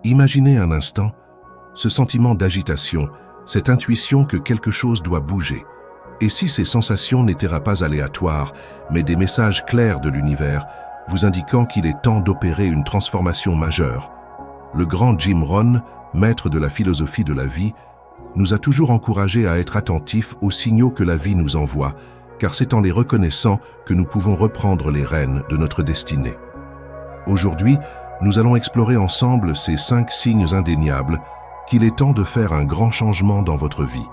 Imaginez un instant ce sentiment d'agitation, cette intuition que quelque chose doit bouger. Et si ces sensations n'étaient pas aléatoires, mais des messages clairs de l'univers, vous indiquant qu'il est temps d'opérer une transformation majeure? Le grand Jim Rohn, maître de la philosophie de la vie, nous a toujours encouragés à être attentifs aux signaux que la vie nous envoie, car c'est en les reconnaissant que nous pouvons reprendre les rênes de notre destinée. Aujourd'hui, nous allons explorer ensemble ces 5 signes indéniables qu'il est temps de faire un grand changement dans votre vie.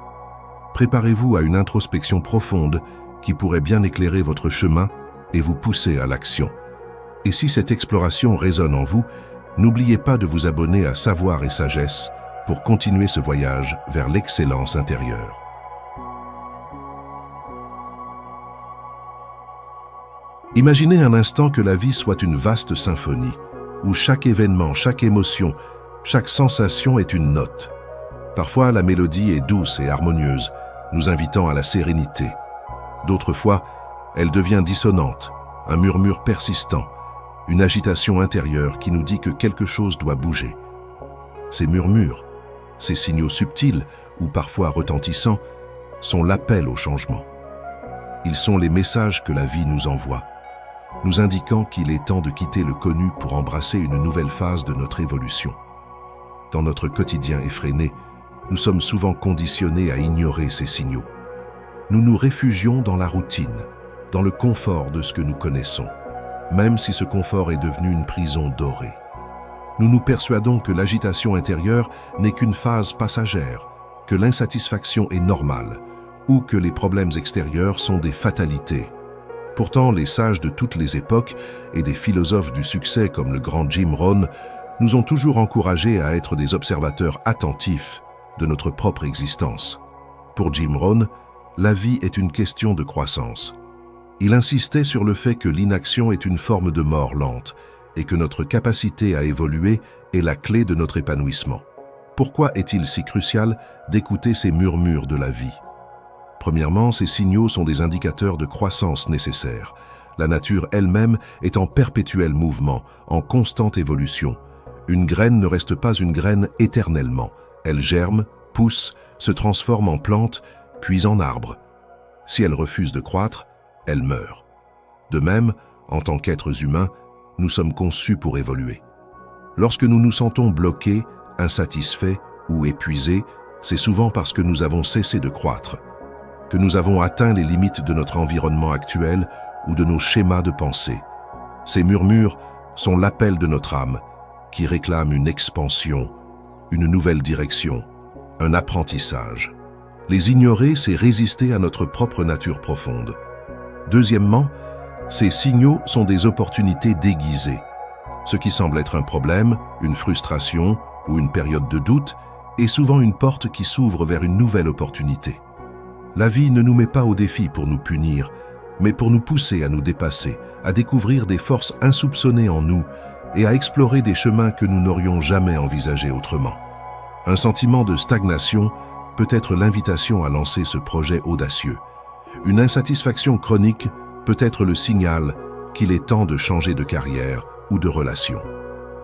Préparez-vous à une introspection profonde qui pourrait bien éclairer votre chemin et vous pousser à l'action. Et si cette exploration résonne en vous, n'oubliez pas de vous abonner à Savoir et Sagesse pour continuer ce voyage vers l'excellence intérieure. Imaginez un instant que la vie soit une vaste symphonie, où chaque événement, chaque émotion, chaque sensation est une note. Parfois, la mélodie est douce et harmonieuse, nous invitant à la sérénité. D'autres fois, elle devient dissonante, un murmure persistant, une agitation intérieure qui nous dit que quelque chose doit bouger. Ces murmures, ces signaux subtils ou parfois retentissants, sont l'appel au changement. Ils sont les messages que la vie nous envoie, nous indiquant qu'il est temps de quitter le connu pour embrasser une nouvelle phase de notre évolution. Dans notre quotidien effréné, nous sommes souvent conditionnés à ignorer ces signaux. Nous nous réfugions dans la routine, dans le confort de ce que nous connaissons, même si ce confort est devenu une prison dorée. Nous nous persuadons que l'agitation intérieure n'est qu'une phase passagère, que l'insatisfaction est normale, ou que les problèmes extérieurs sont des fatalités. Pourtant, les sages de toutes les époques et des philosophes du succès comme le grand Jim Rohn nous ont toujours encouragés à être des observateurs attentifs de notre propre existence. Pour Jim Rohn, la vie est une question de croissance. Il insistait sur le fait que l'inaction est une forme de mort lente et que notre capacité à évoluer est la clé de notre épanouissement. Pourquoi est-il si crucial d'écouter ces murmures de la vie? Premièrement, ces signaux sont des indicateurs de croissance nécessaires. La nature elle-même est en perpétuel mouvement, en constante évolution. Une graine ne reste pas une graine éternellement. Elle germe, pousse, se transforme en plante, puis en arbre. Si elle refuse de croître, elle meurt. De même, en tant qu'êtres humains, nous sommes conçus pour évoluer. Lorsque nous nous sentons bloqués, insatisfaits ou épuisés, c'est souvent parce que nous avons cessé de croître, que nous avons atteint les limites de notre environnement actuel ou de nos schémas de pensée. Ces murmures sont l'appel de notre âme, qui réclame une expansion, une nouvelle direction, un apprentissage. Les ignorer, c'est résister à notre propre nature profonde. Deuxièmement, ces signaux sont des opportunités déguisées. Ce qui semble être un problème, une frustration ou une période de doute est souvent une porte qui s'ouvre vers une nouvelle opportunité. La vie ne nous met pas au défi pour nous punir, mais pour nous pousser à nous dépasser, à découvrir des forces insoupçonnées en nous et à explorer des chemins que nous n'aurions jamais envisagés autrement. Un sentiment de stagnation peut être l'invitation à lancer ce projet audacieux. Une insatisfaction chronique peut être le signal qu'il est temps de changer de carrière ou de relation.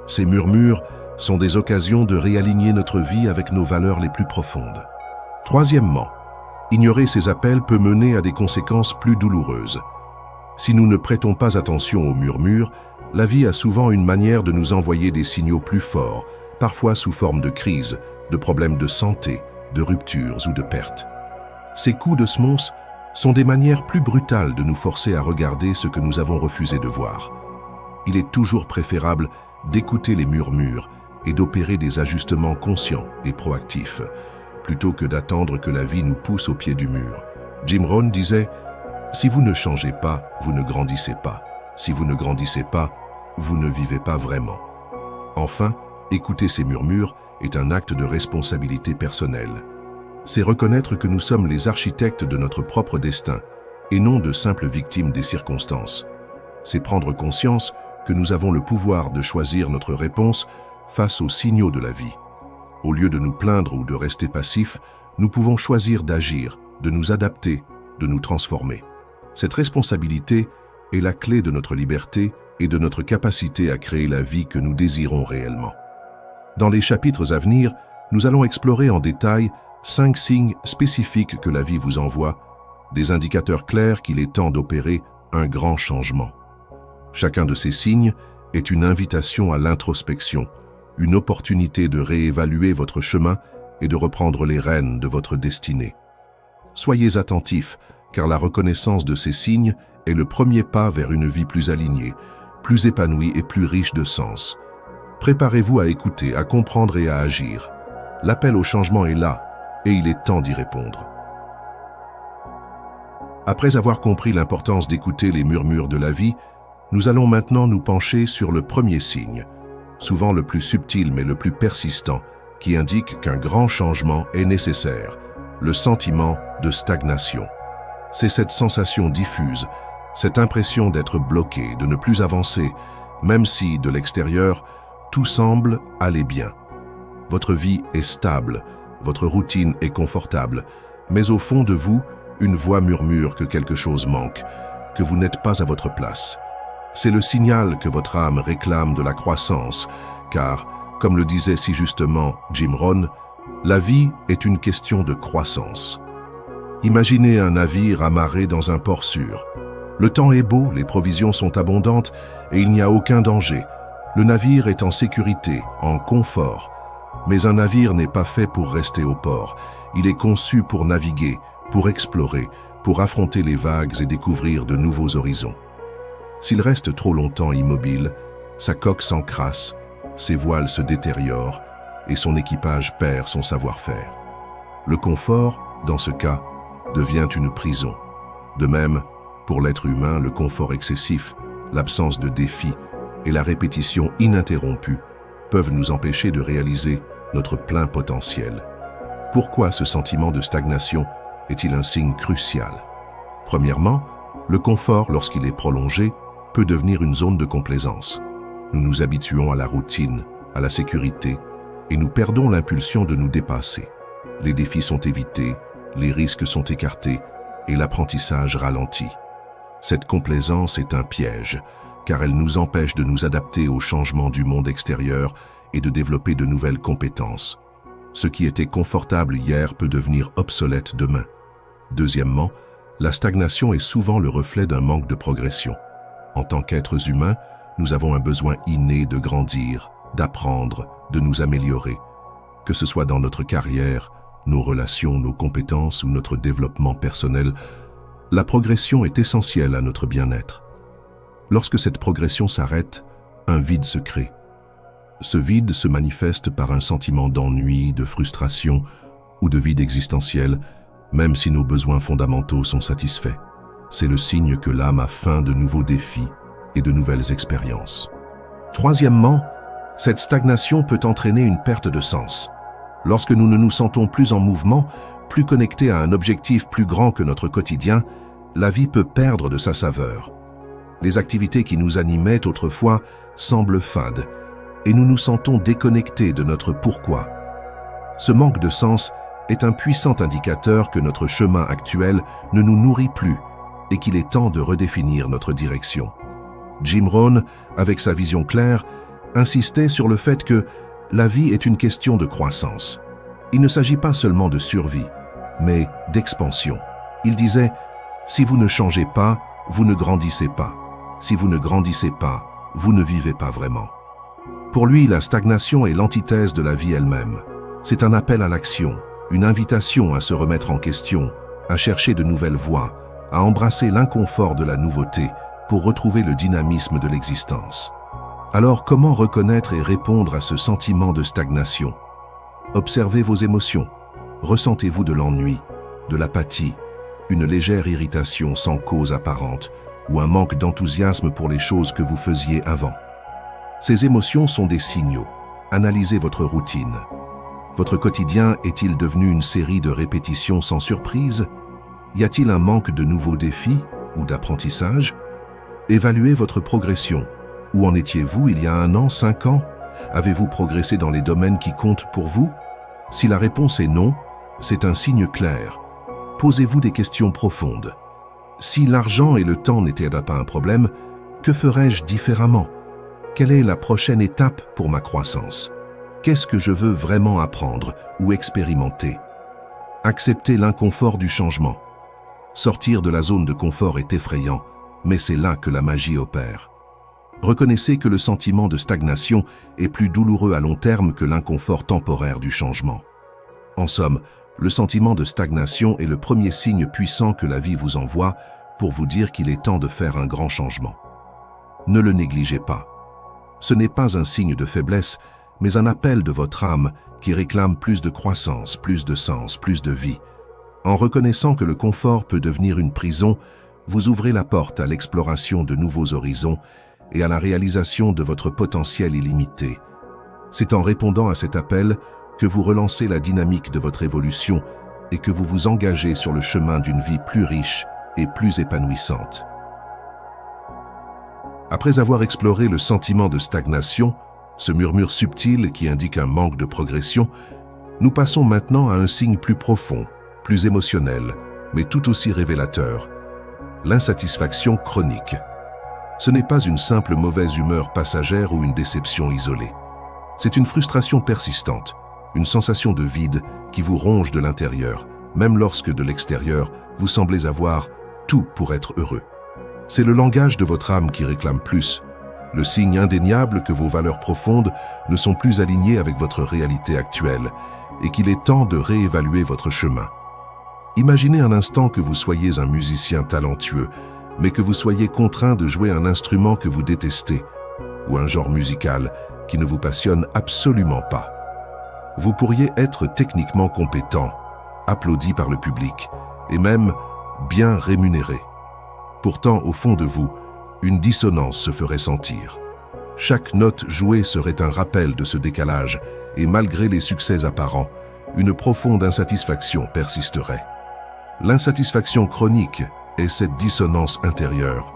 Ces murmures sont des occasions de réaligner notre vie avec nos valeurs les plus profondes. Troisièmement, ignorer ces appels peut mener à des conséquences plus douloureuses. Si nous ne prêtons pas attention aux murmures, la vie a souvent une manière de nous envoyer des signaux plus forts, parfois sous forme de crise, de problèmes de santé, de ruptures ou de pertes. Ces coups de semonce sont des manières plus brutales de nous forcer à regarder ce que nous avons refusé de voir. Il est toujours préférable d'écouter les murmures et d'opérer des ajustements conscients et proactifs, plutôt que d'attendre que la vie nous pousse au pied du mur. Jim Rohn disait « Si vous ne changez pas, vous ne grandissez pas. Si vous ne grandissez pas, vous ne vivez pas vraiment. » Enfin, écouter ces murmures est un acte de responsabilité personnelle. C'est reconnaître que nous sommes les architectes de notre propre destin et non de simples victimes des circonstances. C'est prendre conscience que nous avons le pouvoir de choisir notre réponse face aux signaux de la vie. Au lieu de nous plaindre ou de rester passifs, nous pouvons choisir d'agir, de nous adapter, de nous transformer. Cette responsabilité est la clé de notre liberté et de notre capacité à créer la vie que nous désirons réellement. Dans les chapitres à venir, nous allons explorer en détail 5 signes spécifiques que la vie vous envoie, des indicateurs clairs qu'il est temps d'opérer un grand changement. Chacun de ces signes est une invitation à l'introspection, une opportunité de réévaluer votre chemin et de reprendre les rênes de votre destinée. Soyez attentifs, car la reconnaissance de ces signes est le premier pas vers une vie plus alignée, plus épanouie et plus riche de sens. Préparez-vous à écouter, à comprendre et à agir. L'appel au changement est là, et il est temps d'y répondre. Après avoir compris l'importance d'écouter les murmures de la vie, nous allons maintenant nous pencher sur le premier signe, souvent le plus subtil mais le plus persistant, qui indique qu'un grand changement est nécessaire, le sentiment de stagnation. C'est cette sensation diffuse, cette impression d'être bloqué, de ne plus avancer, même si, de l'extérieur, tout semble aller bien. Votre vie est stable, votre routine est confortable, mais au fond de vous, une voix murmure que quelque chose manque, que vous n'êtes pas à votre place. C'est le signal que votre âme réclame de la croissance, car, comme le disait si justement Jim Rohn, la vie est une question de croissance. Imaginez un navire amarré dans un port sûr. Le temps est beau, les provisions sont abondantes et il n'y a aucun danger. Le navire est en sécurité, en confort. Mais un navire n'est pas fait pour rester au port. Il est conçu pour naviguer, pour explorer, pour affronter les vagues et découvrir de nouveaux horizons. S'il reste trop longtemps immobile, sa coque s'encrasse, ses voiles se détériorent et son équipage perd son savoir-faire. Le confort, dans ce cas, devient une prison. De même, pour l'être humain, le confort excessif, l'absence de défis et la répétition ininterrompue peuvent nous empêcher de réaliser notre plein potentiel. Pourquoi ce sentiment de stagnation est-il un signe crucial? Premièrement, le confort, lorsqu'il est prolongé, peut devenir une zone de complaisance. Nous nous habituons à la routine, à la sécurité, et nous perdons l'impulsion de nous dépasser. Les défis sont évités, les risques sont écartés, et l'apprentissage ralentit. Cette complaisance est un piège, car elle nous empêche de nous adapter aux changements du monde extérieur et de développer de nouvelles compétences. Ce qui était confortable hier peut devenir obsolète demain. Deuxièmement, la stagnation est souvent le reflet d'un manque de progression. En tant qu'êtres humains, nous avons un besoin inné de grandir, d'apprendre, de nous améliorer. Que ce soit dans notre carrière, nos relations, nos compétences ou notre développement personnel, la progression est essentielle à notre bien-être. Lorsque cette progression s'arrête, un vide se crée. Ce vide se manifeste par un sentiment d'ennui, de frustration ou de vide existentiel, même si nos besoins fondamentaux sont satisfaits. C'est le signe que l'âme a faim de nouveaux défis et de nouvelles expériences. Troisièmement, cette stagnation peut entraîner une perte de sens. Lorsque nous ne nous sentons plus en mouvement, plus connectés à un objectif plus grand que notre quotidien, la vie peut perdre de sa saveur. Les activités qui nous animaient autrefois semblent fades, et nous nous sentons déconnectés de notre pourquoi. Ce manque de sens est un puissant indicateur que notre chemin actuel ne nous nourrit plus et qu'il est temps de redéfinir notre direction. Jim Rohn, avec sa vision claire, insistait sur le fait que la vie est une question de croissance. Il ne s'agit pas seulement de survie, mais d'expansion. Il disait « Si vous ne changez pas, vous ne grandissez pas. Si vous ne grandissez pas, vous ne vivez pas vraiment. » Pour lui, la stagnation est l'antithèse de la vie elle-même. C'est un appel à l'action, une invitation à se remettre en question, à chercher de nouvelles voies, à embrasser l'inconfort de la nouveauté pour retrouver le dynamisme de l'existence. Alors, comment reconnaître et répondre à ce sentiment de stagnation? Observez vos émotions. Ressentez-vous de l'ennui, de l'apathie, une légère irritation sans cause apparente ou un manque d'enthousiasme pour les choses que vous faisiez avant? Ces émotions sont des signaux. Analysez votre routine. Votre quotidien est-il devenu une série de répétitions sans surprise? Y a-t-il un manque de nouveaux défis ou d'apprentissage? Évaluez votre progression. Où en étiez-vous il y a 1 an, 5 ans? Avez-vous progressé dans les domaines qui comptent pour vous? Si la réponse est non, c'est un signe clair. Posez-vous des questions profondes. Si l'argent et le temps n'étaient pas un problème, que ferais-je différemment? Quelle est la prochaine étape pour ma croissance? Qu'est-ce que je veux vraiment apprendre ou expérimenter? Accepter l'inconfort du changement. Sortir de la zone de confort est effrayant, mais c'est là que la magie opère. Reconnaissez que le sentiment de stagnation est plus douloureux à long terme que l'inconfort temporaire du changement. En somme, le sentiment de stagnation est le premier signe puissant que la vie vous envoie pour vous dire qu'il est temps de faire un grand changement. Ne le négligez pas. Ce n'est pas un signe de faiblesse, mais un appel de votre âme qui réclame plus de croissance, plus de sens, plus de vie. En reconnaissant que le confort peut devenir une prison, vous ouvrez la porte à l'exploration de nouveaux horizons et à la réalisation de votre potentiel illimité. C'est en répondant à cet appel que vous relancez la dynamique de votre évolution et que vous vous engagez sur le chemin d'une vie plus riche et plus épanouissante. Après avoir exploré le sentiment de stagnation, ce murmure subtil qui indique un manque de progression, nous passons maintenant à un signe plus profond, plus émotionnel, mais tout aussi révélateur, l'insatisfaction chronique. Ce n'est pas une simple mauvaise humeur passagère ou une déception isolée. C'est une frustration persistante, une sensation de vide qui vous ronge de l'intérieur, même lorsque de l'extérieur, vous semblez avoir tout pour être heureux. C'est le langage de votre âme qui réclame plus, le signe indéniable que vos valeurs profondes ne sont plus alignées avec votre réalité actuelle et qu'il est temps de réévaluer votre chemin. Imaginez un instant que vous soyez un musicien talentueux, mais que vous soyez contraint de jouer un instrument que vous détestez ou un genre musical qui ne vous passionne absolument pas. Vous pourriez être techniquement compétent, applaudi par le public et même bien rémunéré. Pourtant, au fond de vous, une dissonance se ferait sentir. Chaque note jouée serait un rappel de ce décalage et malgré les succès apparents, une profonde insatisfaction persisterait. L'insatisfaction chronique est cette dissonance intérieure.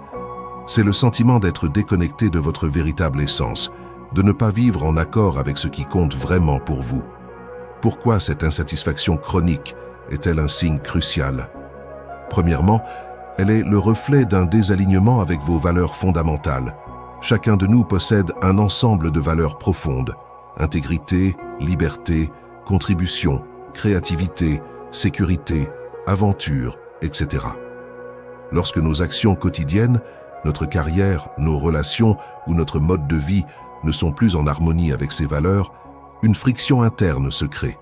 C'est le sentiment d'être déconnecté de votre véritable essence, de ne pas vivre en accord avec ce qui compte vraiment pour vous. Pourquoi cette insatisfaction chronique est-elle un signe crucial? Premièrement, elle est le reflet d'un désalignement avec vos valeurs fondamentales. Chacun de nous possède un ensemble de valeurs profondes: intégrité, liberté, contribution, créativité, sécurité, aventure, etc. Lorsque nos actions quotidiennes, notre carrière, nos relations ou notre mode de vie ne sont plus en harmonie avec ces valeurs, une friction interne se crée.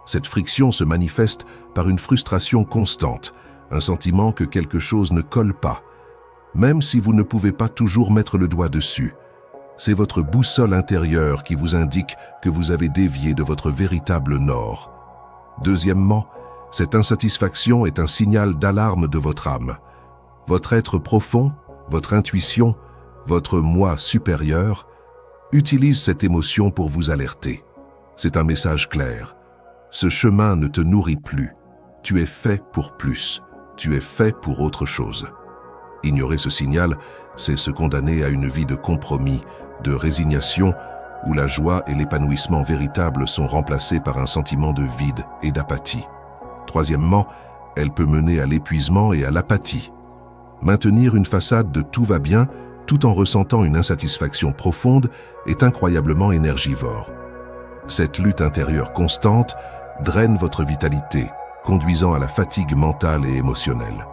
Cette friction se manifeste par une frustration constante, un sentiment que quelque chose ne colle pas, même si vous ne pouvez pas toujours mettre le doigt dessus. C'est votre boussole intérieure qui vous indique que vous avez dévié de votre véritable nord. Deuxièmement, cette insatisfaction est un signal d'alarme de votre âme. Votre être profond, votre intuition, votre moi supérieur, utilise cette émotion pour vous alerter. C'est un message clair. Ce chemin ne te nourrit plus. Tu es fait pour plus. Tu es fait pour autre chose. Ignorer ce signal, c'est se condamner à une vie de compromis, de résignation, où la joie et l'épanouissement véritable sont remplacés par un sentiment de vide et d'apathie. Troisièmement, elle peut mener à l'épuisement et à l'apathie. Maintenir une façade de tout va bien, tout en ressentant une insatisfaction profonde, est incroyablement énergivore. Cette lutte intérieure constante draine votre vitalité, conduisant à la fatigue mentale et émotionnelle.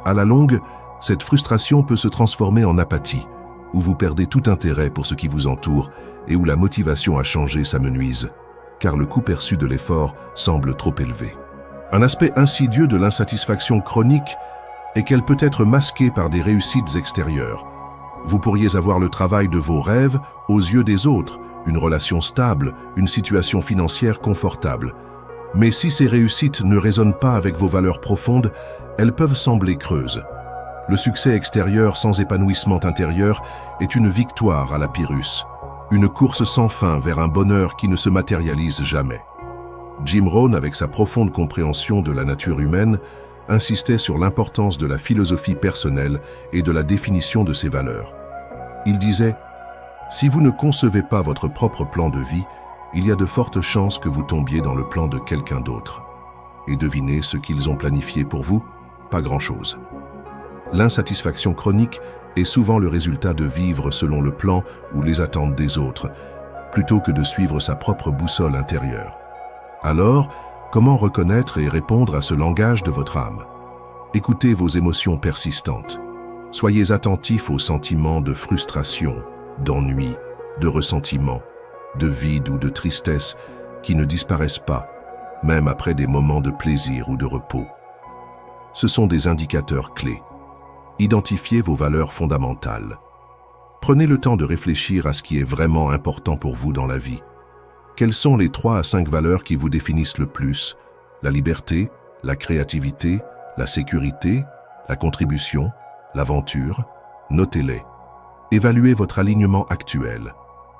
À la longue, cette frustration peut se transformer en apathie, où vous perdez tout intérêt pour ce qui vous entoure et où la motivation à changer s'amenuise, car le coût perçu de l'effort semble trop élevé. Un aspect insidieux de l'insatisfaction chronique est qu'elle peut être masquée par des réussites extérieures. Vous pourriez avoir le travail de vos rêves aux yeux des autres, une relation stable, une situation financière confortable. Mais si ces réussites ne résonnent pas avec vos valeurs profondes, elles peuvent sembler creuses. Le succès extérieur sans épanouissement intérieur est une victoire à la Pyrrhus, une course sans fin vers un bonheur qui ne se matérialise jamais. Jim Rohn, avec sa profonde compréhension de la nature humaine, insistait sur l'importance de la philosophie personnelle et de la définition de ses valeurs. Il disait « Si vous ne concevez pas votre propre plan de vie, il y a de fortes chances que vous tombiez dans le plan de quelqu'un d'autre. Et devinez ce qu'ils ont planifié pour vous? Pas grand-chose. » L'insatisfaction chronique est souvent le résultat de vivre selon le plan ou les attentes des autres, plutôt que de suivre sa propre boussole intérieure. Alors, comment reconnaître et répondre à ce langage de votre âme? Écoutez vos émotions persistantes. Soyez attentifs aux sentiments de frustration, d'ennui, de ressentiment, de vide ou de tristesse qui ne disparaissent pas, même après des moments de plaisir ou de repos. Ce sont des indicateurs clés. Identifiez vos valeurs fondamentales. Prenez le temps de réfléchir à ce qui est vraiment important pour vous dans la vie. Quelles sont les 3 à 5 valeurs qui vous définissent le plus? La liberté, la créativité, la sécurité, la contribution, l'aventure? Notez-les. Évaluez votre alignement actuel.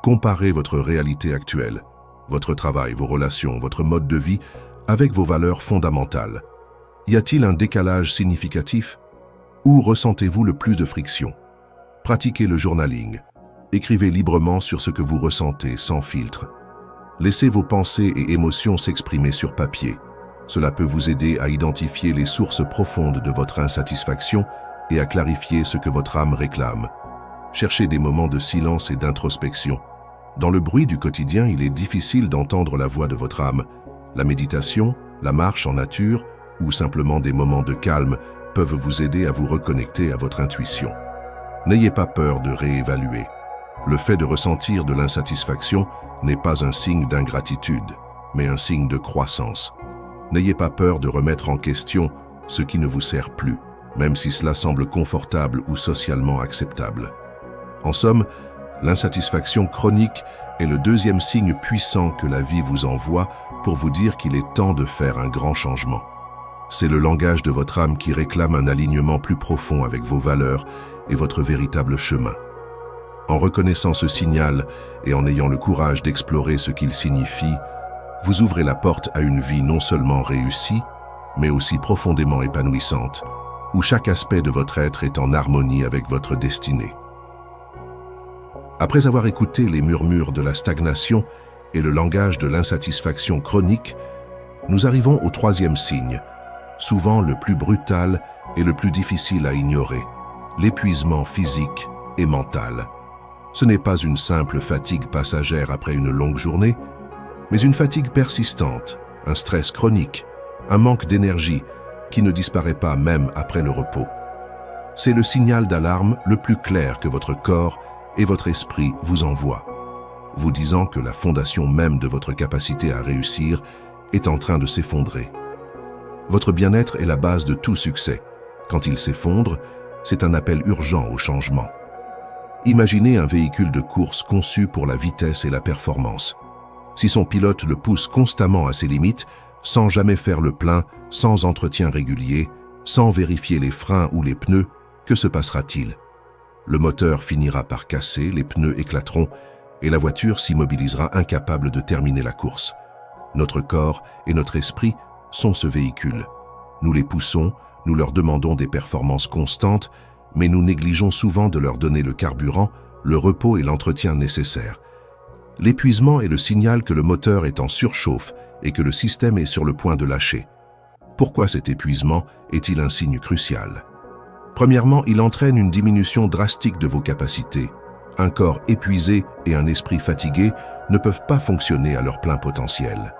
Comparez votre réalité actuelle, votre travail, vos relations, votre mode de vie avec vos valeurs fondamentales. Y a-t-il un décalage significatif? Où ressentez-vous le plus de friction? Pratiquez le journaling. Écrivez librement sur ce que vous ressentez, sans filtre. Laissez vos pensées et émotions s'exprimer sur papier. Cela peut vous aider à identifier les sources profondes de votre insatisfaction et à clarifier ce que votre âme réclame. Cherchez des moments de silence et d'introspection. Dans le bruit du quotidien, il est difficile d'entendre la voix de votre âme. La méditation, la marche en nature ou simplement des moments de calme peuvent vous aider à vous reconnecter à votre intuition. N'ayez pas peur de réévaluer. Le fait de ressentir de l'insatisfaction n'est pas un signe d'ingratitude, mais un signe de croissance. N'ayez pas peur de remettre en question ce qui ne vous sert plus, même si cela semble confortable ou socialement acceptable. En somme, l'insatisfaction chronique est le 2e signe puissant que la vie vous envoie pour vous dire qu'il est temps de faire un grand changement. C'est le langage de votre âme qui réclame un alignement plus profond avec vos valeurs et votre véritable chemin. En reconnaissant ce signal et en ayant le courage d'explorer ce qu'il signifie, vous ouvrez la porte à une vie non seulement réussie, mais aussi profondément épanouissante, où chaque aspect de votre être est en harmonie avec votre destinée. Après avoir écouté les murmures de la stagnation et le langage de l'insatisfaction chronique, nous arrivons au 3e signe, souvent le plus brutal et le plus difficile à ignorer, l'épuisement physique et mental. Ce n'est pas une simple fatigue passagère après une longue journée, mais une fatigue persistante, un stress chronique, un manque d'énergie qui ne disparaît pas même après le repos. C'est le signal d'alarme le plus clair que votre corps et votre esprit vous envoient, vous disant que la fondation même de votre capacité à réussir est en train de s'effondrer. Votre bien-être est la base de tout succès. Quand il s'effondre, c'est un appel urgent au changement. Imaginez un véhicule de course conçu pour la vitesse et la performance. Si son pilote le pousse constamment à ses limites, sans jamais faire le plein, sans entretien régulier, sans vérifier les freins ou les pneus, que se passera-t-il? Le moteur finira par casser, les pneus éclateront et la voiture s'immobilisera incapable de terminer la course. Notre corps et notre esprit sont ce véhicule. Nous les poussons, nous leur demandons des performances constantes, mais nous négligeons souvent de leur donner le carburant, le repos et l'entretien nécessaires. L'épuisement est le signal que le moteur est en surchauffe et que le système est sur le point de lâcher. Pourquoi cet épuisement est-il un signe crucial? Premièrement, il entraîne une diminution drastique de vos capacités. Un corps épuisé et un esprit fatigué ne peuvent pas fonctionner à leur plein potentiel.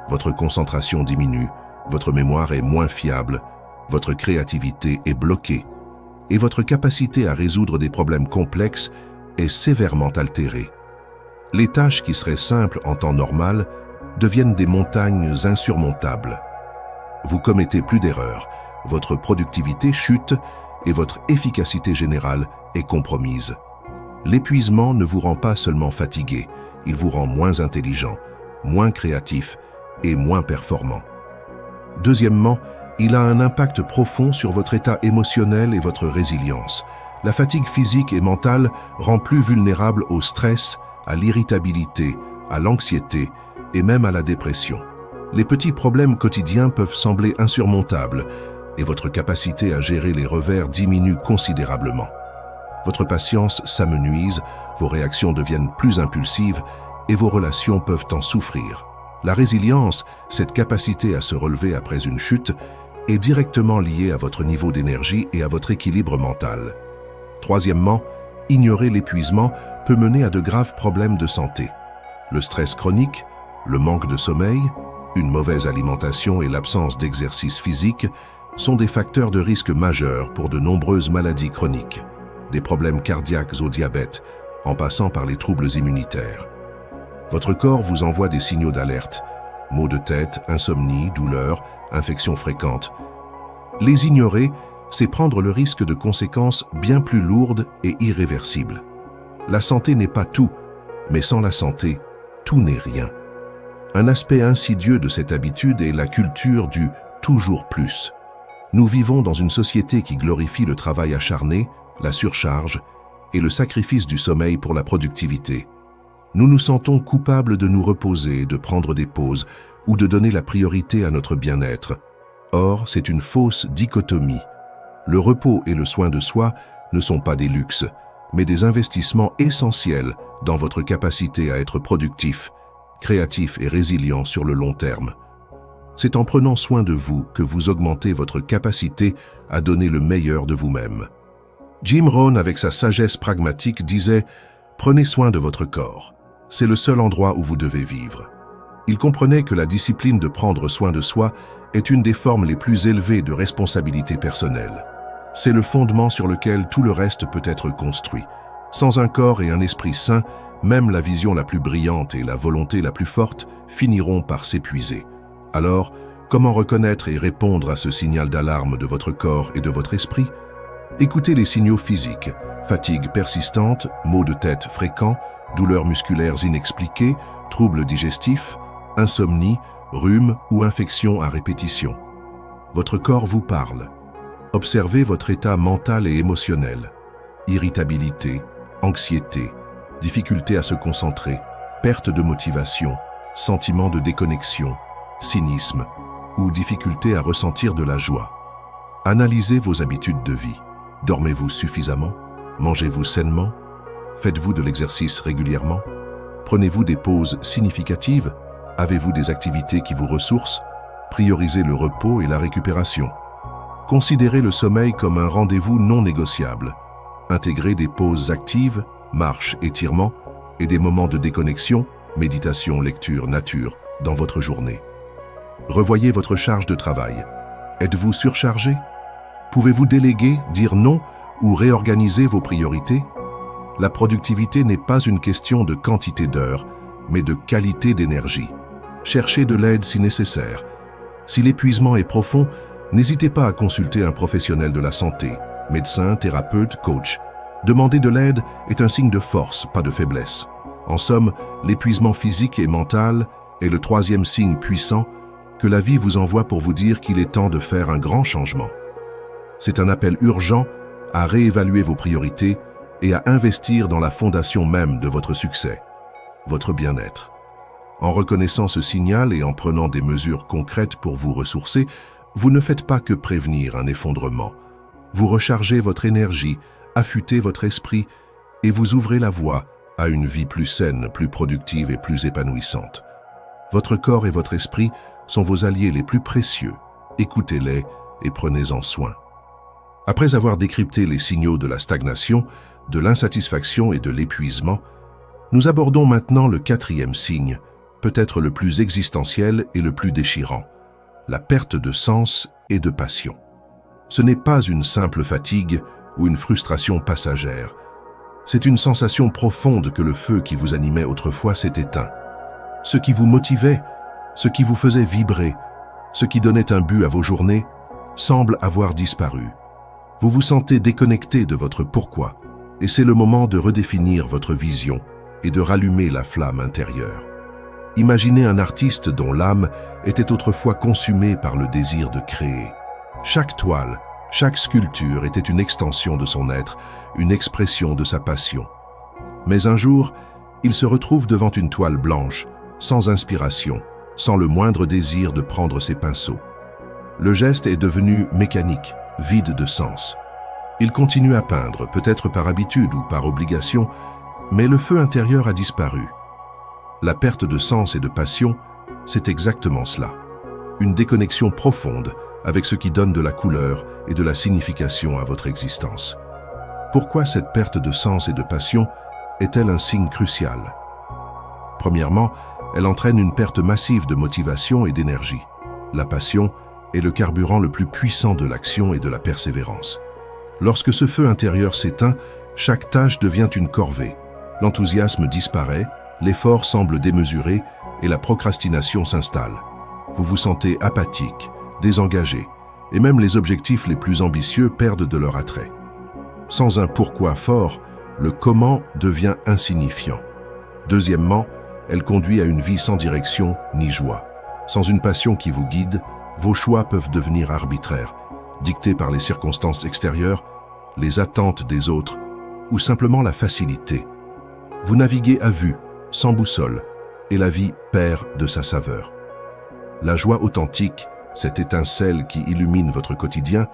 Votre concentration diminue, votre mémoire est moins fiable, votre créativité est bloquée et votre capacité à résoudre des problèmes complexes est sévèrement altérée. Les tâches qui seraient simples en temps normal deviennent des montagnes insurmontables. Vous commettez plus d'erreurs, votre productivité chute et votre efficacité générale est compromise. L'épuisement ne vous rend pas seulement fatigué, il vous rend moins intelligent, moins créatif et moins performant. Deuxièmement, il a un impact profond sur votre état émotionnel et votre résilience. La fatigue physique et mentale rend plus vulnérable au stress, à l'irritabilité, à l'anxiété et même à la dépression. Les petits problèmes quotidiens peuvent sembler insurmontables et votre capacité à gérer les revers diminue considérablement. Votre patience s'amenuise, vos réactions deviennent plus impulsives et vos relations peuvent en souffrir. La résilience, cette capacité à se relever après une chute, est directement liée à votre niveau d'énergie et à votre équilibre mental. Troisièmement, ignorer l'épuisement peut mener à de graves problèmes de santé. Le stress chronique, le manque de sommeil, une mauvaise alimentation et l'absence d'exercice physique sont des facteurs de risque majeurs pour de nombreuses maladies chroniques, des problèmes cardiaques au diabète, en passant par les troubles immunitaires. Votre corps vous envoie des signaux d'alerte, maux de tête, insomnie, douleurs, infections fréquentes. Les ignorer, c'est prendre le risque de conséquences bien plus lourdes et irréversibles. La santé n'est pas tout, mais sans la santé, tout n'est rien. Un aspect insidieux de cette habitude est la culture du « toujours plus ». Nous vivons dans une société qui glorifie le travail acharné, la surcharge et le sacrifice du sommeil pour la productivité. Nous nous sentons coupables de nous reposer, de prendre des pauses ou de donner la priorité à notre bien-être. Or, c'est une fausse dichotomie. Le repos et le soin de soi ne sont pas des luxes, mais des investissements essentiels dans votre capacité à être productif, créatif et résilient sur le long terme. C'est en prenant soin de vous que vous augmentez votre capacité à donner le meilleur de vous-même. Jim Rohn, avec sa sagesse pragmatique, disait « Prenez soin de votre corps. C'est le seul endroit où vous devez vivre. » Il comprenait que la discipline de prendre soin de soi est une des formes les plus élevées de responsabilité personnelle. C'est le fondement sur lequel tout le reste peut être construit. Sans un corps et un esprit sains, même la vision la plus brillante et la volonté la plus forte finiront par s'épuiser. Alors, comment reconnaître et répondre à ce signal d'alarme de votre corps et de votre esprit? Écoutez les signaux physiques, fatigue persistante, maux de tête fréquents, douleurs musculaires inexpliquées, troubles digestifs, insomnie, rhume ou infection à répétition. Votre corps vous parle. Observez votre état mental et émotionnel. Irritabilité, anxiété, difficulté à se concentrer, perte de motivation, sentiment de déconnexion, cynisme ou difficulté à ressentir de la joie. Analysez vos habitudes de vie. Dormez-vous suffisamment? Mangez-vous sainement? Faites-vous de l'exercice régulièrement? Prenez-vous des pauses significatives? Avez-vous des activités qui vous ressourcent? Priorisez le repos et la récupération. Considérez le sommeil comme un rendez-vous non négociable. Intégrez des pauses actives, marche, étirement, et des moments de déconnexion, méditation, lecture, nature, dans votre journée. Revoyez votre charge de travail. Êtes-vous surchargé? Pouvez-vous déléguer, dire non ou réorganiser vos priorités? La productivité n'est pas une question de quantité d'heures, mais de qualité d'énergie. Cherchez de l'aide si nécessaire. Si l'épuisement est profond, n'hésitez pas à consulter un professionnel de la santé, médecin, thérapeute, coach. Demander de l'aide est un signe de force, pas de faiblesse. En somme, l'épuisement physique et mental est le troisième signe puissant que la vie vous envoie pour vous dire qu'il est temps de faire un grand changement. C'est un appel urgent à réévaluer vos priorités et à investir dans la fondation même de votre succès, votre bien-être. En reconnaissant ce signal et en prenant des mesures concrètes pour vous ressourcer, vous ne faites pas que prévenir un effondrement. Vous rechargez votre énergie, affûtez votre esprit et vous ouvrez la voie à une vie plus saine, plus productive et plus épanouissante. Votre corps et votre esprit sont vos alliés les plus précieux. Écoutez-les et prenez-en soin. Après avoir décrypté les signaux de la stagnation, de l'insatisfaction et de l'épuisement, nous abordons maintenant le quatrième signe, peut-être le plus existentiel et le plus déchirant, la perte de sens et de passion. Ce n'est pas une simple fatigue ou une frustration passagère. C'est une sensation profonde que le feu qui vous animait autrefois s'est éteint. Ce qui vous motivait, ce qui vous faisait vibrer, ce qui donnait un but à vos journées, semble avoir disparu. Vous vous sentez déconnecté de votre pourquoi, et c'est le moment de redéfinir votre vision et de rallumer la flamme intérieure. Imaginez un artiste dont l'âme était autrefois consumée par le désir de créer. Chaque toile, chaque sculpture était une extension de son être, une expression de sa passion. Mais un jour, il se retrouve devant une toile blanche, sans inspiration, sans le moindre désir de prendre ses pinceaux. Le geste est devenu mécanique, vide de sens. Il continue à peindre, peut-être par habitude ou par obligation, mais le feu intérieur a disparu. La perte de sens et de passion, c'est exactement cela. Une déconnexion profonde avec ce qui donne de la couleur et de la signification à votre existence. Pourquoi cette perte de sens et de passion est-elle un signe crucial? Premièrement, elle entraîne une perte massive de motivation et d'énergie. La passion est le carburant le plus puissant de l'action et de la persévérance. Lorsque ce feu intérieur s'éteint, chaque tâche devient une corvée. L'enthousiasme disparaît, l'effort semble démesuré et la procrastination s'installe. Vous vous sentez apathique, désengagé, et même les objectifs les plus ambitieux perdent de leur attrait. Sans un pourquoi fort, le comment devient insignifiant. Deuxièmement, elle conduit à une vie sans direction ni joie. Sans une passion qui vous guide, vos choix peuvent devenir arbitraires, dictés par les circonstances extérieures, les attentes des autres ou simplement la facilité. Vous naviguez à vue, sans boussole, et la vie perd de sa saveur. La joie authentique, cette étincelle qui illumine votre quotidien,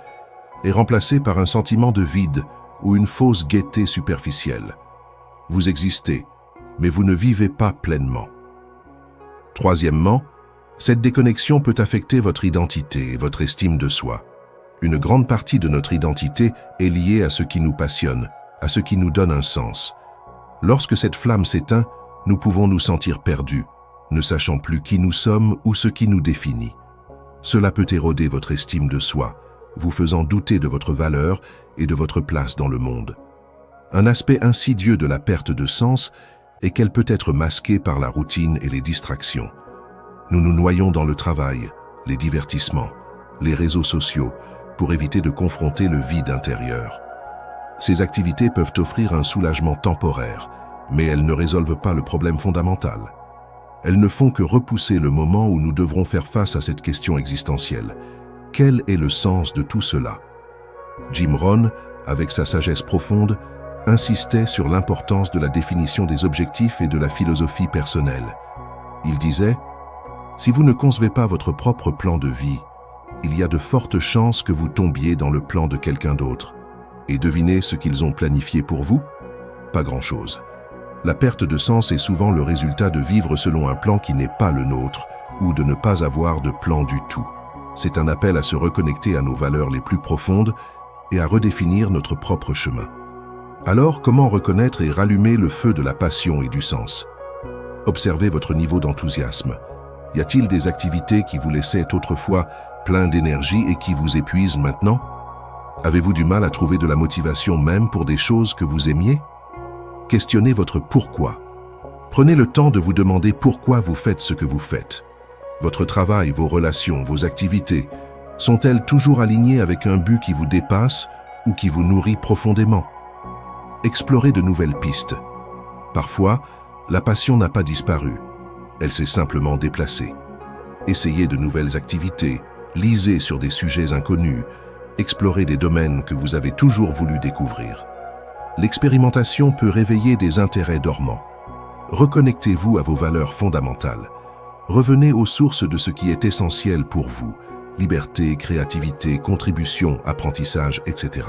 est remplacée par un sentiment de vide ou une fausse gaieté superficielle. Vous existez, mais vous ne vivez pas pleinement. Troisièmement, cette déconnexion peut affecter votre identité et votre estime de soi. Une grande partie de notre identité est liée à ce qui nous passionne, à ce qui nous donne un sens. Lorsque cette flamme s'éteint, nous pouvons nous sentir perdus, ne sachant plus qui nous sommes ou ce qui nous définit. Cela peut éroder votre estime de soi, vous faisant douter de votre valeur et de votre place dans le monde. Un aspect insidieux de la perte de sens est qu'elle peut être masquée par la routine et les distractions. Nous nous noyons dans le travail, les divertissements, les réseaux sociaux, pour éviter de confronter le vide intérieur. Ces activités peuvent offrir un soulagement temporaire, mais elles ne résolvent pas le problème fondamental. Elles ne font que repousser le moment où nous devrons faire face à cette question existentielle. Quel est le sens de tout cela? Jim Rohn, avec sa sagesse profonde, insistait sur l'importance de la définition des objectifs et de la philosophie personnelle. Il disait « Si vous ne concevez pas votre propre plan de vie, il y a de fortes chances que vous tombiez dans le plan de quelqu'un d'autre. Et devinez ce qu'ils ont planifié pour vous? Pas grand-chose. La perte de sens est souvent le résultat de vivre selon un plan qui n'est pas le nôtre ou de ne pas avoir de plan du tout. C'est un appel à se reconnecter à nos valeurs les plus profondes et à redéfinir notre propre chemin. Alors, comment reconnaître et rallumer le feu de la passion et du sens? Observez votre niveau d'enthousiasme. Y a-t-il des activités qui vous laissaient autrefois plein d'énergie et qui vous épuisent maintenant? Avez-vous du mal à trouver de la motivation même pour des choses que vous aimiez? Questionnez votre pourquoi. Prenez le temps de vous demander pourquoi vous faites ce que vous faites. Votre travail, vos relations, vos activités, sont-elles toujours alignées avec un but qui vous dépasse ou qui vous nourrit profondément? Explorez de nouvelles pistes. Parfois, la passion n'a pas disparu. Elle s'est simplement déplacée. Essayez de nouvelles activités, lisez sur des sujets inconnus, explorez des domaines que vous avez toujours voulu découvrir. L'expérimentation peut réveiller des intérêts dormants. Reconnectez-vous à vos valeurs fondamentales. Revenez aux sources de ce qui est essentiel pour vous. Liberté, créativité, contribution, apprentissage, etc.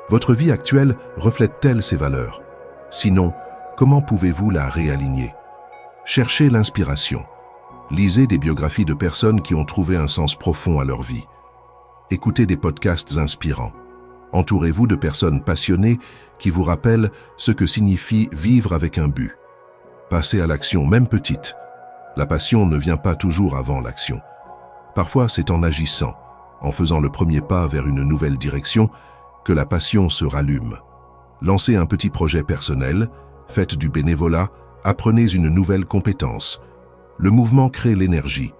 Votre vie actuelle reflète-t-elle ces valeurs? Sinon, comment pouvez-vous la réaligner? Cherchez l'inspiration. Lisez des biographies de personnes qui ont trouvé un sens profond à leur vie. Écoutez des podcasts inspirants. Entourez-vous de personnes passionnées qui vous rappellent ce que signifie vivre avec un but. Passez à l'action, même petite. La passion ne vient pas toujours avant l'action. Parfois, c'est en agissant, en faisant le premier pas vers une nouvelle direction, que la passion se rallume. Lancez un petit projet personnel, faites du bénévolat, apprenez une nouvelle compétence. Le mouvement crée l'énergie.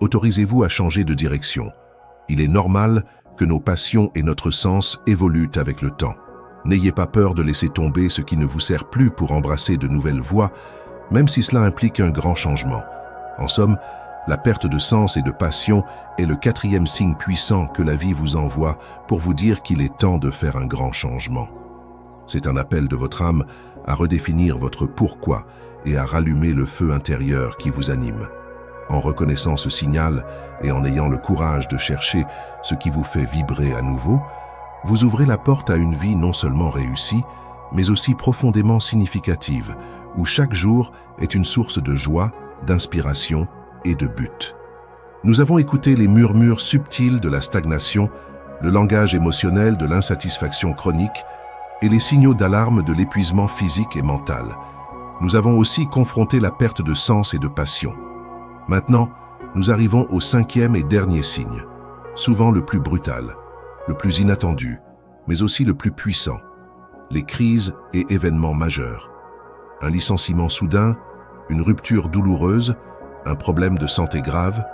Autorisez-vous à changer de direction. Il est normal que nos passions et notre sens évoluent avec le temps. N'ayez pas peur de laisser tomber ce qui ne vous sert plus pour embrasser de nouvelles voies, même si cela implique un grand changement. En somme, la perte de sens et de passion est le 4e signe puissant que la vie vous envoie pour vous dire qu'il est temps de faire un grand changement. C'est un appel de votre âme à redéfinir votre pourquoi et à rallumer le feu intérieur qui vous anime. En reconnaissant ce signal et en ayant le courage de chercher ce qui vous fait vibrer à nouveau, vous ouvrez la porte à une vie non seulement réussie, mais aussi profondément significative, où chaque jour est une source de joie, d'inspiration et de but. Nous avons écouté les murmures subtils de la stagnation, le langage émotionnel de l'insatisfaction chronique et les signaux d'alarme de l'épuisement physique et mental. Nous avons aussi confronté la perte de sens et de passion. Maintenant, nous arrivons au cinquième et dernier signe, souvent le plus brutal, le plus inattendu, mais aussi le plus puissant. Les crises et événements majeurs. Un licenciement soudain, une rupture douloureuse, un problème de santé grave,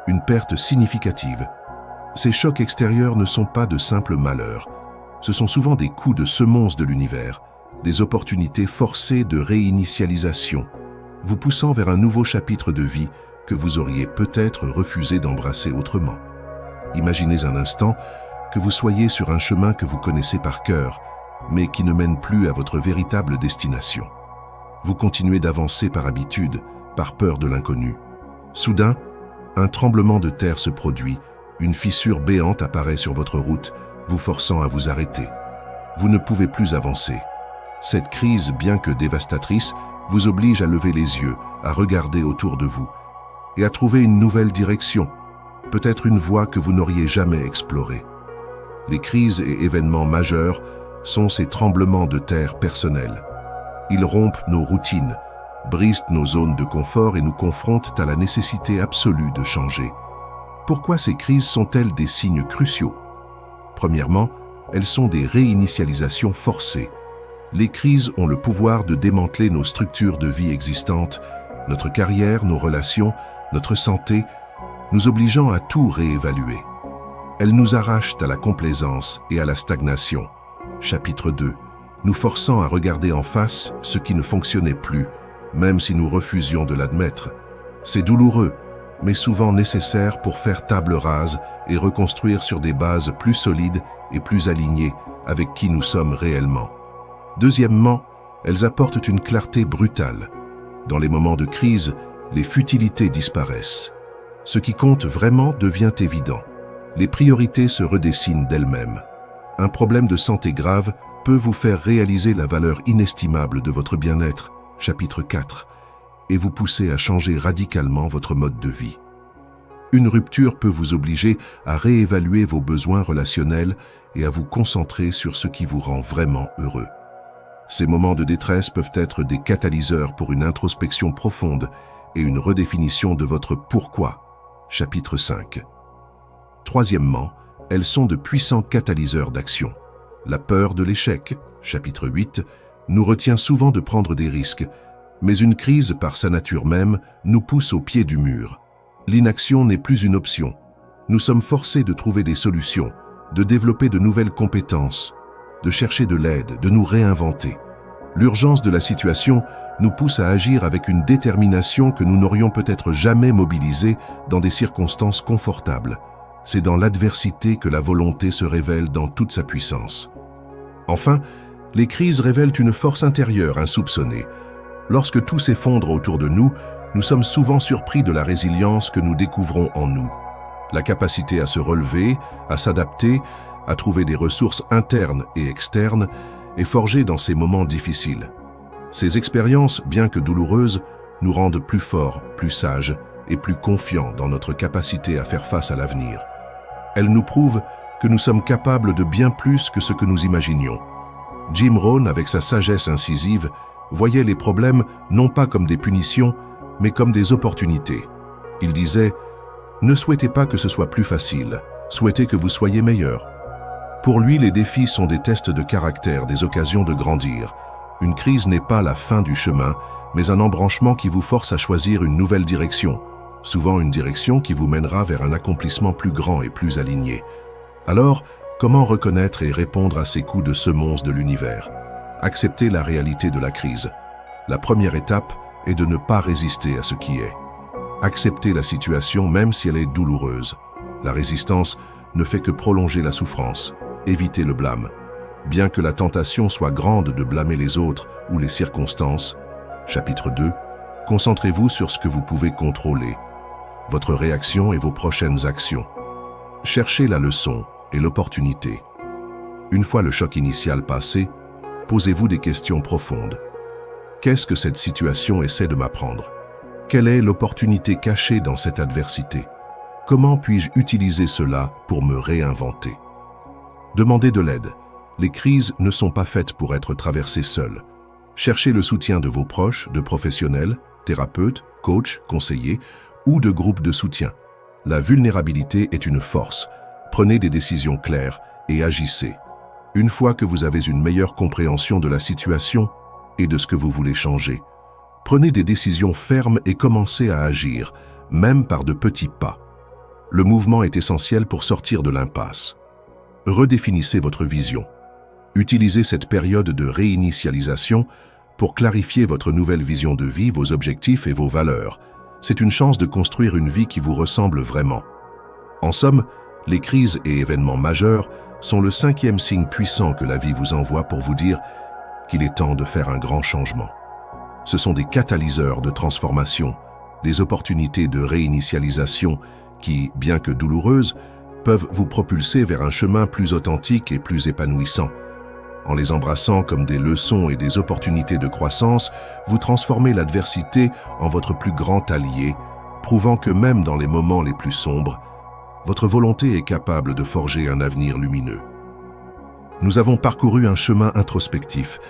une perte significative. Ces chocs extérieurs ne sont pas de simples malheurs. Ce sont souvent des coups de semonce de l'univers, des opportunités forcées de réinitialisation, vous poussant vers un nouveau chapitre de vie que vous auriez peut-être refusé d'embrasser autrement. Imaginez un instant que vous soyez sur un chemin que vous connaissez par cœur, mais qui ne mène plus à votre véritable destination. Vous continuez d'avancer par habitude, par peur de l'inconnu. Soudain, un tremblement de terre se produit, une fissure béante apparaît sur votre route, vous forçant à vous arrêter. Vous ne pouvez plus avancer. Cette crise, bien que dévastatrice, vous oblige à lever les yeux, à regarder autour de vous et à trouver une nouvelle direction, peut-être une voie que vous n'auriez jamais explorée. Les crises et événements majeurs sont ces tremblements de terre personnels. Ils rompent nos routines, brisent nos zones de confort et nous confrontent à la nécessité absolue de changer. Pourquoi ces crises sont-elles des signes cruciaux? Premièrement, elles sont des réinitialisations forcées. Les crises ont le pouvoir de démanteler nos structures de vie existantes, notre carrière, nos relations, notre santé, nous obligeant à tout réévaluer. Elles nous arrachent à la complaisance et à la stagnation. Chapitre 2. Nous forçant à regarder en face ce qui ne fonctionnait plus, même si nous refusions de l'admettre. C'est douloureux, mais souvent nécessaire pour faire table rase et reconstruire sur des bases plus solides et plus alignées avec qui nous sommes réellement. Deuxièmement, elles apportent une clarté brutale. Dans les moments de crise, les futilités disparaissent. Ce qui compte vraiment devient évident. Les priorités se redessinent d'elles-mêmes. Un problème de santé grave peut vous faire réaliser la valeur inestimable de votre bien-être, chapitre 4, et vous pousser à changer radicalement votre mode de vie. Une rupture peut vous obliger à réévaluer vos besoins relationnels et à vous concentrer sur ce qui vous rend vraiment heureux. Ces moments de détresse peuvent être des catalyseurs pour une introspection profonde et une redéfinition de votre pourquoi, chapitre 5. Troisièmement, elles sont de puissants catalyseurs d'action. La peur de l'échec, chapitre 8, nous retient souvent de prendre des risques, mais une crise par sa nature même nous pousse au pied du mur. L'inaction n'est plus une option. Nous sommes forcés de trouver des solutions, de développer de nouvelles compétences, de chercher de l'aide, de nous réinventer. L'urgence de la situation nous pousse à agir avec une détermination que nous n'aurions peut-être jamais mobilisée dans des circonstances confortables. C'est dans l'adversité que la volonté se révèle dans toute sa puissance. Enfin, les crises révèlent une force intérieure insoupçonnée. Lorsque tout s'effondre autour de nous, nous sommes souvent surpris de la résilience que nous découvrons en nous. La capacité à se relever, à s'adapter, à trouver des ressources internes et externes est forgée dans ces moments difficiles. Ces expériences, bien que douloureuses, nous rendent plus forts, plus sages et plus confiants dans notre capacité à faire face à l'avenir. Elles nous prouvent que nous sommes capables de bien plus que ce que nous imaginions. Jim Rohn, avec sa sagesse incisive, voyait les problèmes non pas comme des punitions, mais comme des opportunités. Il disait « Ne souhaitez pas que ce soit plus facile, souhaitez que vous soyez meilleur ». Pour lui, les défis sont des tests de caractère, des occasions de grandir. Une crise n'est pas la fin du chemin, mais un embranchement qui vous force à choisir une nouvelle direction, souvent une direction qui vous mènera vers un accomplissement plus grand et plus aligné. Alors, comment reconnaître et répondre à ces coups de semonce de l'univers? Accepter la réalité de la crise. La première étape est de ne pas résister à ce qui est. Accepter la situation même si elle est douloureuse. La résistance ne fait que prolonger la souffrance. Éviter le blâme. Bien que la tentation soit grande de blâmer les autres ou les circonstances, chapitre 2, concentrez-vous sur ce que vous pouvez contrôler, votre réaction et vos prochaines actions. Cherchez la leçon et l'opportunité. Une fois le choc initial passé, posez-vous des questions profondes. Qu'est-ce que cette situation essaie de m'apprendre? Quelle est l'opportunité cachée dans cette adversité? Comment puis-je utiliser cela pour me réinventer? Demandez de l'aide. Les crises ne sont pas faites pour être traversées seules. Cherchez le soutien de vos proches, de professionnels, thérapeutes, coachs, conseillers ou de groupes de soutien. La vulnérabilité est une force. Prenez des décisions claires et agissez. Une fois que vous avez une meilleure compréhension de la situation et de ce que vous voulez changer, prenez des décisions fermes et commencez à agir, même par de petits pas. Le mouvement est essentiel pour sortir de l'impasse. Redéfinissez votre vision. Utilisez cette période de réinitialisation pour clarifier votre nouvelle vision de vie, vos objectifs et vos valeurs. C'est une chance de construire une vie qui vous ressemble vraiment. En somme, les crises et événements majeurs sont le 5e signe puissant que la vie vous envoie pour vous dire qu'il est temps de faire un grand changement. Ce sont des catalyseurs de transformation, des opportunités de réinitialisation qui, bien que douloureuses, peuvent vous propulser vers un chemin plus authentique et plus épanouissant. En les embrassant comme des leçons et des opportunités de croissance, vous transformez l'adversité en votre plus grand allié, prouvant que même dans les moments les plus sombres, votre volonté est capable de forger un avenir lumineux. Nous avons parcouru un chemin introspectif,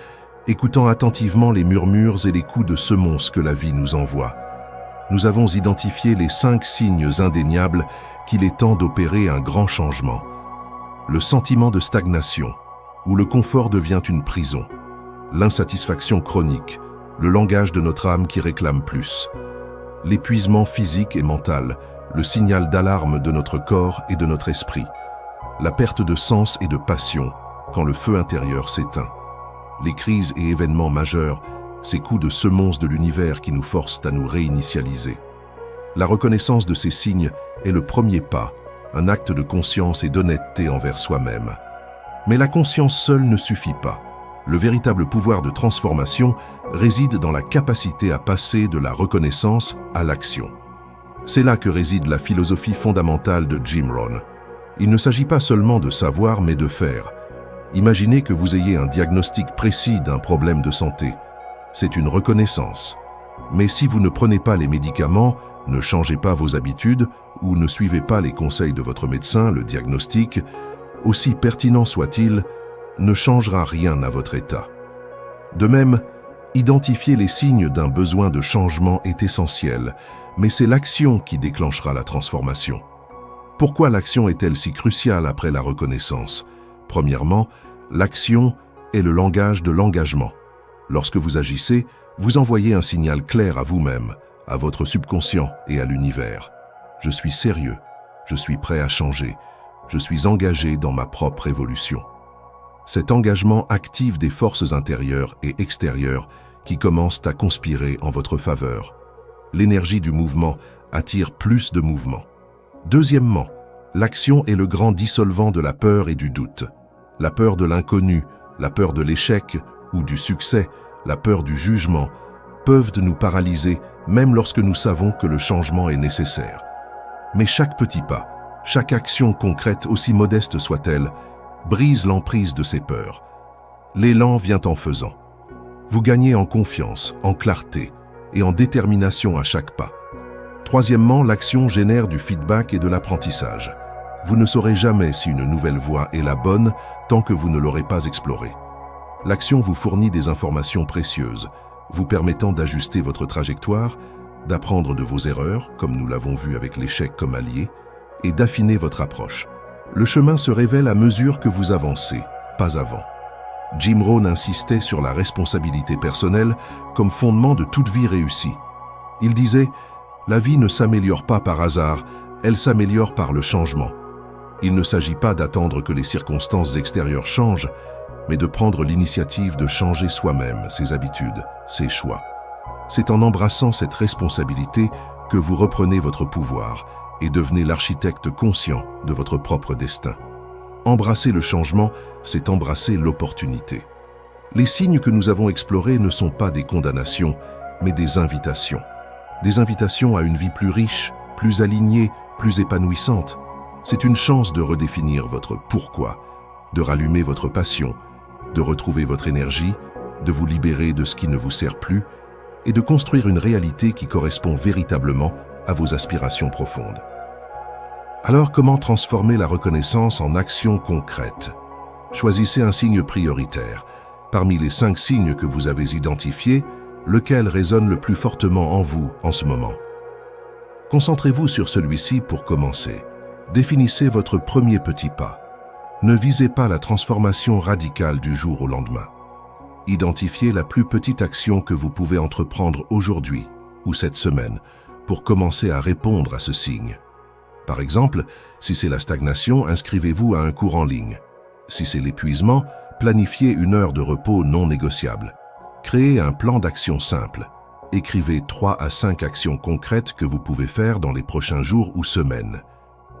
écoutant attentivement les murmures et les coups de semonce que la vie nous envoie. Nous avons identifié les 5 signes indéniables qu'il est temps d'opérer un grand changement. Le sentiment de stagnation, où le confort devient une prison, l'insatisfaction chronique, le langage de notre âme qui réclame plus, l'épuisement physique et mental, le signal d'alarme de notre corps et de notre esprit, la perte de sens et de passion quand le feu intérieur s'éteint, les crises et événements majeurs, ces coups de semonce de l'univers qui nous forcent à nous réinitialiser. La reconnaissance de ces signes est le premier pas, un acte de conscience et d'honnêteté envers soi-même. Mais la conscience seule ne suffit pas. Le véritable pouvoir de transformation réside dans la capacité à passer de la reconnaissance à l'action. C'est là que réside la philosophie fondamentale de Jim Rohn. Il ne s'agit pas seulement de savoir, mais de faire. Imaginez que vous ayez un diagnostic précis d'un problème de santé. C'est une reconnaissance. Mais si vous ne prenez pas les médicaments, ne changez pas vos habitudes ou ne suivez pas les conseils de votre médecin, le diagnostic, aussi pertinent soit-il, ne changera rien à votre état. De même, identifier les signes d'un besoin de changement est essentiel, mais c'est l'action qui déclenchera la transformation. Pourquoi l'action est-elle si cruciale après la reconnaissance? Premièrement, l'action est le langage de l'engagement. Lorsque vous agissez, vous envoyez un signal clair à vous-même, à votre subconscient et à l'univers. Je suis sérieux, je suis prêt à changer, je suis engagé dans ma propre évolution. Cet engagement active des forces intérieures et extérieures qui commencent à conspirer en votre faveur. L'énergie du mouvement attire plus de mouvement. Deuxièmement, l'action est le grand dissolvant de la peur et du doute. La peur de l'inconnu, la peur de l'échec ou du succès, la peur du jugement, peuvent nous paralyser même lorsque nous savons que le changement est nécessaire. Mais chaque petit pas, chaque action concrète, aussi modeste soit-elle, brise l'emprise de ces peurs. L'élan vient en faisant. Vous gagnez en confiance, en clarté et en détermination à chaque pas. Troisièmement, l'action génère du feedback et de l'apprentissage. Vous ne saurez jamais si une nouvelle voie est la bonne tant que vous ne l'aurez pas explorée. L'action vous fournit des informations précieuses, vous permettant d'ajuster votre trajectoire, d'apprendre de vos erreurs, comme nous l'avons vu avec l'échec comme allié, et d'affiner votre approche. Le chemin se révèle à mesure que vous avancez, pas avant. Jim Rohn insistait sur la responsabilité personnelle comme fondement de toute vie réussie. Il disait « La vie ne s'améliore pas par hasard, elle s'améliore par le changement. Il ne s'agit pas d'attendre que les circonstances extérieures changent, mais de prendre l'initiative de changer soi-même, ses habitudes, ses choix. C'est en embrassant cette responsabilité que vous reprenez votre pouvoir et devenez l'architecte conscient de votre propre destin. Embrasser le changement, c'est embrasser l'opportunité. Les signes que nous avons explorés ne sont pas des condamnations, mais des invitations. Des invitations à une vie plus riche, plus alignée, plus épanouissante. C'est une chance de redéfinir votre pourquoi, de rallumer votre passion, de retrouver votre énergie, de vous libérer de ce qui ne vous sert plus et de construire une réalité qui correspond véritablement à vos aspirations profondes. Alors, comment transformer la reconnaissance en action concrète? Choisissez un signe prioritaire. Parmi les 5 signes que vous avez identifiés, lequel résonne le plus fortement en vous en ce moment? Concentrez-vous sur celui-ci pour commencer. Définissez votre premier petit pas. Ne visez pas la transformation radicale du jour au lendemain. Identifiez la plus petite action que vous pouvez entreprendre aujourd'hui ou cette semaine pour commencer à répondre à ce signe. Par exemple, si c'est la stagnation, inscrivez-vous à un cours en ligne. Si c'est l'épuisement, planifiez une heure de repos non négociable. Créez un plan d'action simple. Écrivez 3 à 5 actions concrètes que vous pouvez faire dans les prochains jours ou semaines.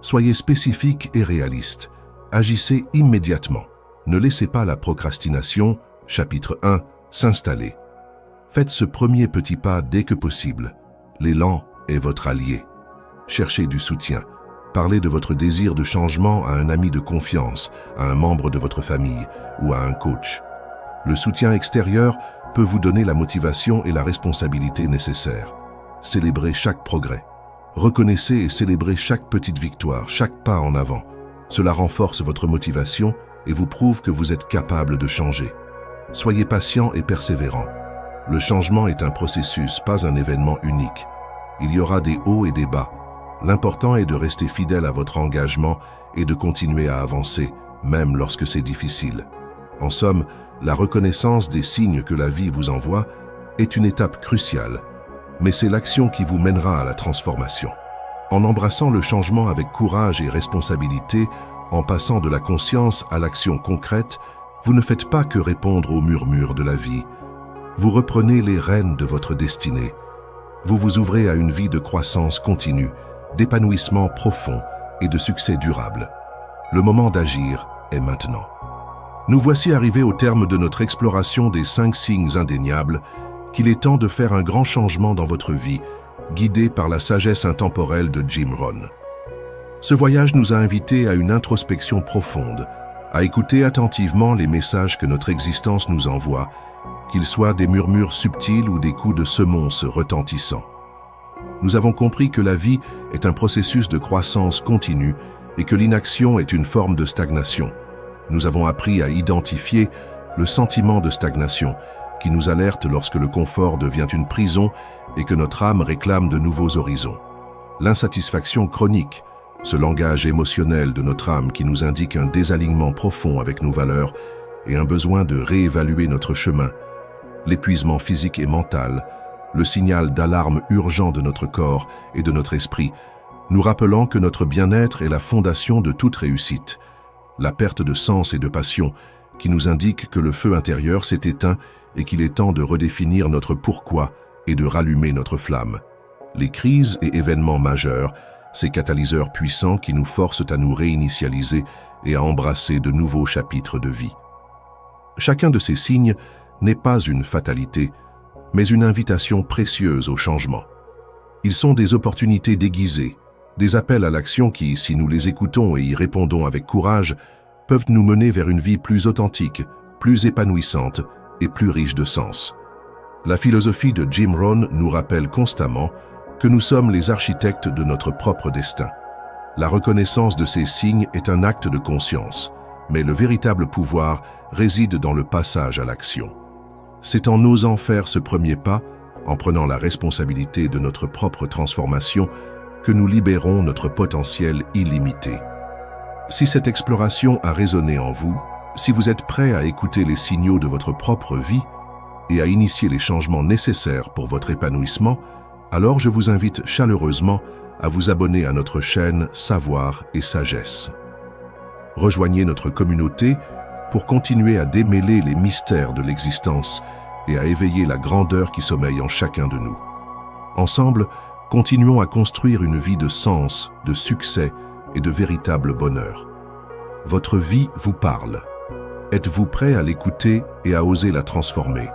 Soyez spécifique et réaliste. Agissez immédiatement. Ne laissez pas la procrastination, chapitre 1, s'installer. Faites ce premier petit pas dès que possible. L'élan est votre allié. Cherchez du soutien. Parlez de votre désir de changement à un ami de confiance, à un membre de votre famille ou à un coach. Le soutien extérieur peut vous donner la motivation et la responsabilité nécessaires. Célébrez chaque progrès. Reconnaissez et célébrez chaque petite victoire, chaque pas en avant. Cela renforce votre motivation et vous prouve que vous êtes capable de changer. Soyez patient et persévérant. Le changement est un processus, pas un événement unique. Il y aura des hauts et des bas. L'important est de rester fidèle à votre engagement et de continuer à avancer, même lorsque c'est difficile. En somme, la reconnaissance des signes que la vie vous envoie est une étape cruciale, mais c'est l'action qui vous mènera à la transformation. En embrassant le changement avec courage et responsabilité, en passant de la conscience à l'action concrète, vous ne faites pas que répondre aux murmures de la vie. Vous reprenez les rênes de votre destinée. Vous vous ouvrez à une vie de croissance continue, d'épanouissement profond et de succès durable. Le moment d'agir est maintenant. Nous voici arrivés au terme de notre exploration des 5 signes indéniables qu'il est temps de faire un grand changement dans votre vie, guidé par la sagesse intemporelle de Jim Rohn. Ce voyage nous a invités à une introspection profonde, à écouter attentivement les messages que notre existence nous envoie, qu'ils soient des murmures subtils ou des coups de semonce retentissants. Nous avons compris que la vie est un processus de croissance continue et que l'inaction est une forme de stagnation. Nous avons appris à identifier le sentiment de stagnation qui nous alerte lorsque le confort devient une prison et que notre âme réclame de nouveaux horizons. L'insatisfaction chronique, ce langage émotionnel de notre âme qui nous indique un désalignement profond avec nos valeurs et un besoin de réévaluer notre chemin. L'épuisement physique et mental, le signal d'alarme urgent de notre corps et de notre esprit, nous rappelant que notre bien-être est la fondation de toute réussite. La perte de sens et de passion qui nous indique que le feu intérieur s'est éteint et qu'il est temps de redéfinir notre pourquoi et de rallumer notre flamme. Les crises et événements majeurs, ces catalyseurs puissants qui nous forcent à nous réinitialiser et à embrasser de nouveaux chapitres de vie. Chacun de ces signes n'est pas une fatalité, mais une invitation précieuse au changement. Ils sont des opportunités déguisées, des appels à l'action qui, si nous les écoutons et y répondons avec courage, peuvent nous mener vers une vie plus authentique, plus épanouissante et plus riche de sens. La philosophie de Jim Rohn nous rappelle constamment que nous sommes les architectes de notre propre destin. La reconnaissance de ces signes est un acte de conscience, mais le véritable pouvoir réside dans le passage à l'action. C'est en osant faire ce premier pas, en prenant la responsabilité de notre propre transformation, que nous libérons notre potentiel illimité. Si cette exploration a résonné en vous, si vous êtes prêt à écouter les signaux de votre propre vie et à initier les changements nécessaires pour votre épanouissement, alors je vous invite chaleureusement à vous abonner à notre chaîne Savoir et Sagesse. Rejoignez notre communauté pour continuer à démêler les mystères de l'existence et à éveiller la grandeur qui sommeille en chacun de nous. Ensemble, continuons à construire une vie de sens, de succès et de véritable bonheur. Votre vie vous parle. Êtes-vous prêt à l'écouter et à oser la transformer ?